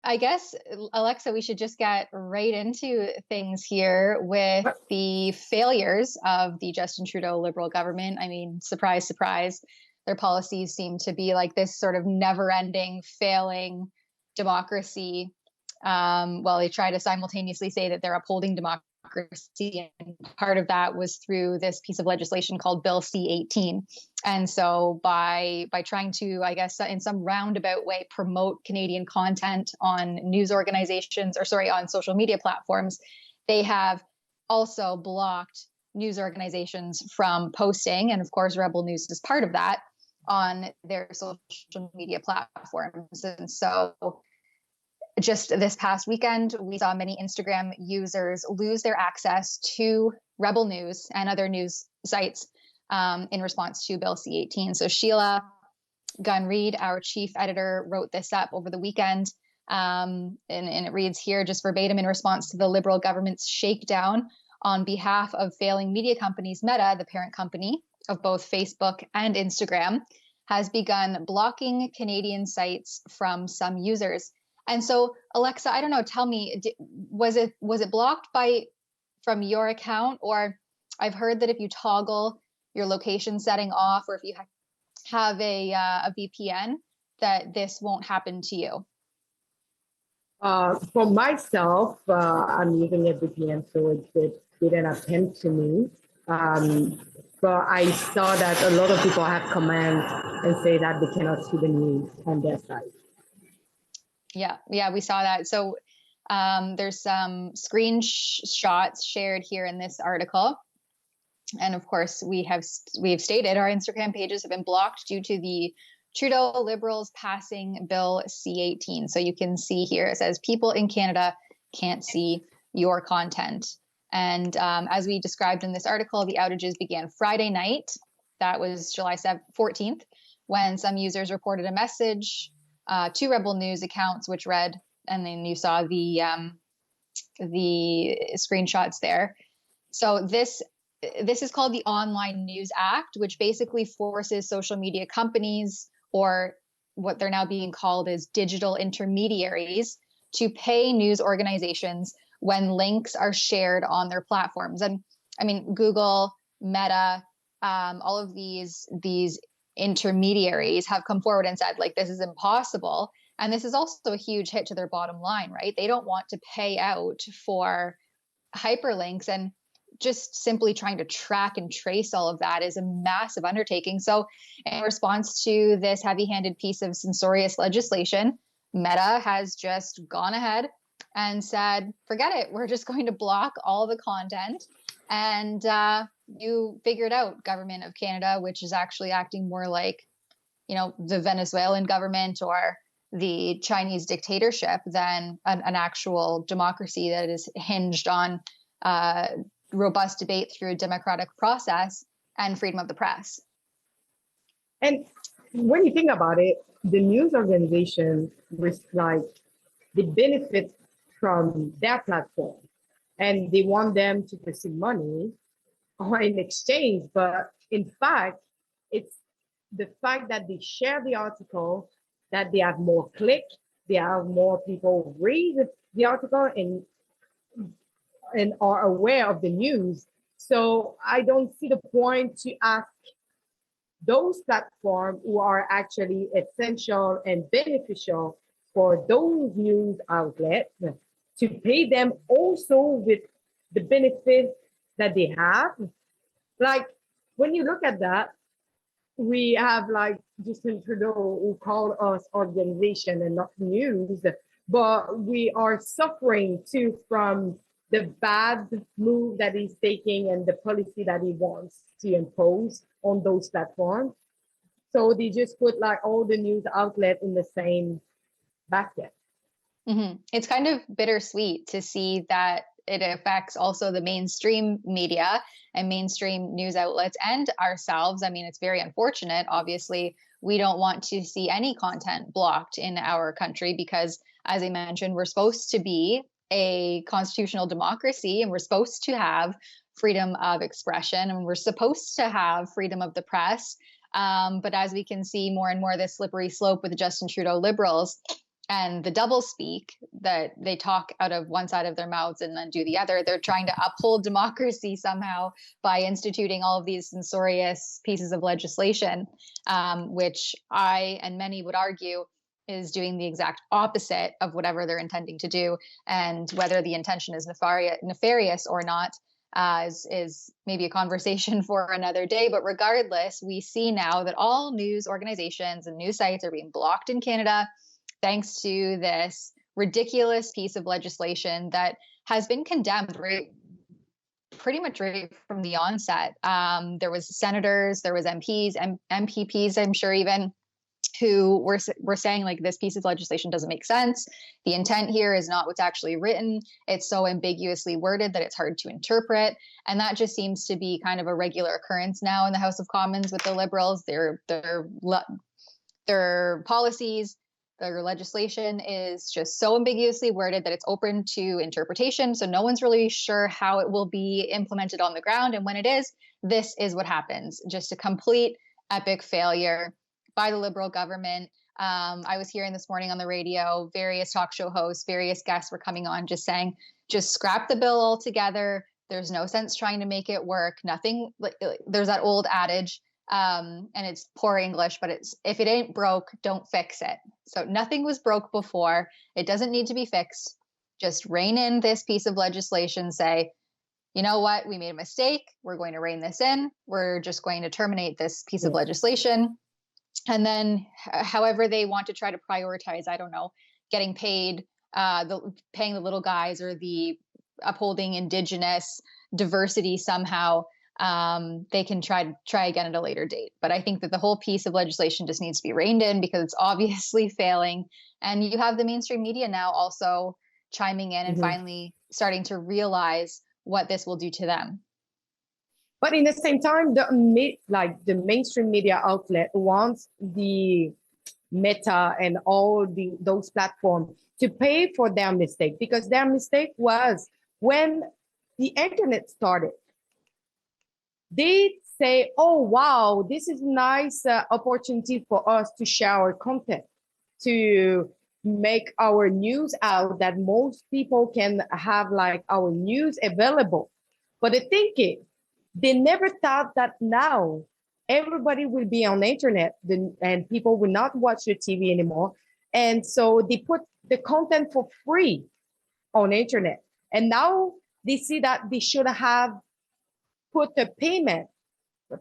I guess, Alexa, we should just get right into things here with the failures of the Justin Trudeau Liberal government. I mean, surprise, surprise, their policies seem to be like this sort of never-ending, failing democracy. Well, they try to simultaneously say that they're upholding democracy, and part of that was through this piece of legislation called Bill C-18. And so by trying to, I guess, in some roundabout way, promote Canadian content on news organizations, or sorry, on social media platforms, they have also blocked news organizations from posting, and of course, Rebel News is part of that, on their social media platforms. And so just this past weekend, we saw many Instagram users lose their access to Rebel News and other news sites in response to Bill C-18. So Sheila Gunn-Reid, our chief editor, wrote this up over the weekend. And it reads here, just verbatim: in response to the Liberal government's shakedown on behalf of failing media companies, Meta, the parent company of both Facebook and Instagram, has begun blocking Canadian sites from some users. And so, Alexa, I don't know, tell me, was it blocked from your account? Or I've heard that if you toggle your location setting off, or if you have a VPN, that this won't happen to you. For myself, I'm using a VPN, so it didn't happen to me. But I saw that a lot of people have comments and say that they cannot see the news on their site. Yeah, we saw that. So there's some screenshots shared here in this article. And of course, we have stated our Instagram pages have been blocked due to the Trudeau Liberals passing Bill C-18. So you can see here, it says people in Canada can't see your content. And as we described in this article, the outages began Friday night. That was July 14th, when some users reported a message to Rebel News accounts, which read, and then you saw the screenshots there. So this is called the Online News Act, which basically forces social media companies, or what they're now being called as digital intermediaries, to pay news organizations when links are shared on their platforms. And I mean, Google, Meta, all of these intermediaries have come forward and said, like, this is impossible. And this is also a huge hit to their bottom line, right? They don't want to pay out for hyperlinks, and just simply trying to track and trace all of that is a massive undertaking. So in response to this heavy-handed piece of censorious legislation, Meta has just gone ahead and said, forget it, we're just going to block all the content. And you figure it out, Government of Canada, which is actually acting more like, the Venezuelan government or the Chinese dictatorship than an actual democracy that is hinged on robust debate through a democratic process and freedom of the press. And when you think about it, the news organization was like, they benefit from their platform and they want them to receive money or in exchange. But in fact, it's the fact that they share the article, that they have more clicks, they have more people read the article and are aware of the news. So I don't see the point to ask those platforms who are actually essential and beneficial for those news outlets to pay them also with the benefits that they have. Like, when you look at that, we have like Justin Trudeau, who called us organization and not news, but we are suffering too from the bad move that he's taking and the policy that he wants to impose on those platforms. So they just put like all the news outlets in the same basket. Mm-hmm. It's kind of bittersweet to see that it affects also the mainstream media and mainstream news outlets and ourselves. I mean, it's very unfortunate. Obviously, we don't want to see any content blocked in our country because, as I mentioned, we're supposed to be a constitutional democracy and we're supposed to have freedom of expression and we're supposed to have freedom of the press. But as we can see more and more, this slippery slope with the Justin Trudeau Liberals, and the double speak that they talk out of one side of their mouths and then do the other. They're trying to uphold democracy somehow by instituting all of these censorious pieces of legislation, which I and many would argue is doing the exact opposite of whatever they're intending to do. And whether the intention is nefarious or not is maybe a conversation for another day. But regardless, we see now that all news organizations and news sites are being blocked in Canada thanks to this ridiculous piece of legislation that has been condemned pretty much right from the onset. There was senators, there was MPs, MPPs, I'm sure even, who were saying like this piece of legislation doesn't make sense. The intent here is not what's actually written. It's so ambiguously worded that it's hard to interpret. And that just seems to be kind of a regular occurrence now in the House of Commons with the Liberals. Their policies, their legislation is just so ambiguously worded that it's open to interpretation. So no one's really sure how it will be implemented on the ground. And when it is, this is what happens. Just a complete epic failure by the Liberal government. I was hearing this morning on the radio, various talk show hosts, various guests were coming on just saying, just scrap the bill altogether. There's no sense trying to make it work. Nothing, there's that old adage, and it's poor English, but it's, if it ain't broke, don't fix it. So nothing was broke before. It doesn't need to be fixed. Just rein in this piece of legislation, say, you know what, we made a mistake. We're going to rein this in. We're just going to terminate this piece of legislation. And then however they want to try to prioritize, I don't know, getting paid, paying the little guys or the upholding Indigenous diversity somehow, they can try again at a later date. But I think that the whole piece of legislation just needs to be reined in because it's obviously failing. And you have the mainstream media now also chiming in and finally starting to realize what this will do to them. But in the same time, the mainstream media outlet wants the Meta and all those platforms to pay for their mistake, because their mistake was when the internet started. They say, oh, wow, this is a nice opportunity for us to share our content, to make our news out, that most people can have like our news available. But the thing is, they never thought that now everybody will be on the internet and people will not watch the TV anymore. And so they put the content for free on the internet. And now they see that they should have put a payment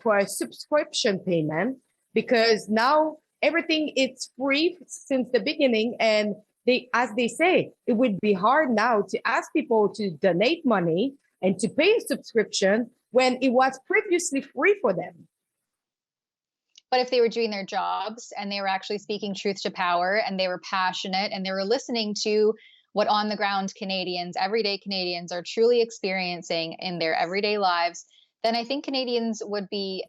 for a subscription payment, because now everything is free since the beginning. And they, as they say, it would be hard now to ask people to donate money and to pay a subscription when it was previously free for them. But if they were doing their jobs and they were actually speaking truth to power and they were passionate and they were listening to what on the ground Canadians, everyday Canadians are truly experiencing in their everyday lives, then I think Canadians would be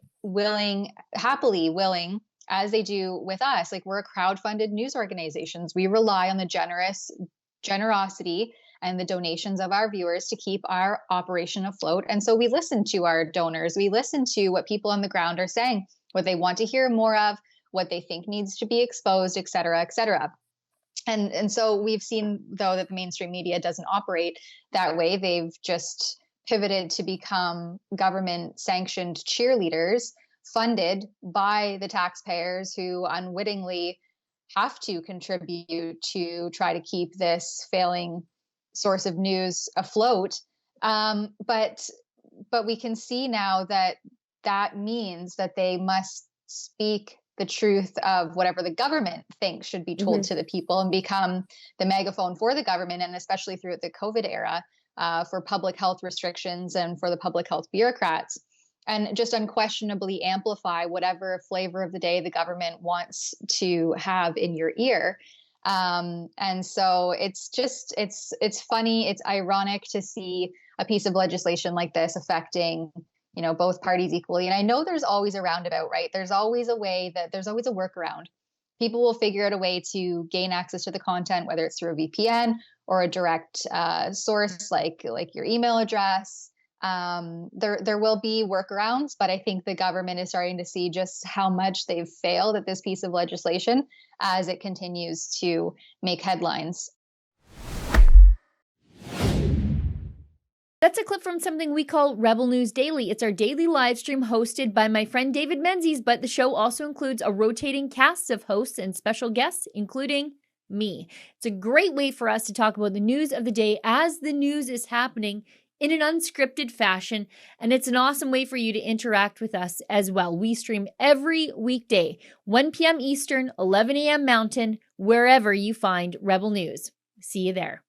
happily willing, as they do with us. Like, we're a crowdfunded news organizations. We rely on the generosity and the donations of our viewers to keep our operation afloat. And so we listen to our donors. We listen to what people on the ground are saying, what they want to hear more of, what they think needs to be exposed, et cetera, et cetera. And so we've seen, though, that the mainstream media doesn't operate that way. They've just pivoted to become government sanctioned cheerleaders funded by the taxpayers who unwittingly have to contribute to try to keep this failing source of news afloat. But we can see now that means that they must speak the truth of whatever the government thinks should be told to the people and become the megaphone for the government, and especially throughout the COVID era, for public health restrictions and for the public health bureaucrats, and just unquestionably amplify whatever flavor of the day the government wants to have in your ear. And so it's funny, it's ironic to see a piece of legislation like this affecting, both parties equally. And I know there's always a roundabout, right? There's always a workaround. People will figure out a way to gain access to the content, whether it's through a VPN or a direct source like your email address. There will be workarounds, but I think the government is starting to see just how much they've failed at this piece of legislation as it continues to make headlines. That's a clip from something we call Rebel News Daily. It's our daily live stream hosted by my friend David Menzies, but the show also includes a rotating cast of hosts and special guests, including me. It's a great way for us to talk about the news of the day as the news is happening in an unscripted fashion, and it's an awesome way for you to interact with us as well. We stream every weekday, 1 p.m. Eastern, 11 a.m. Mountain, wherever you find Rebel News. See you there.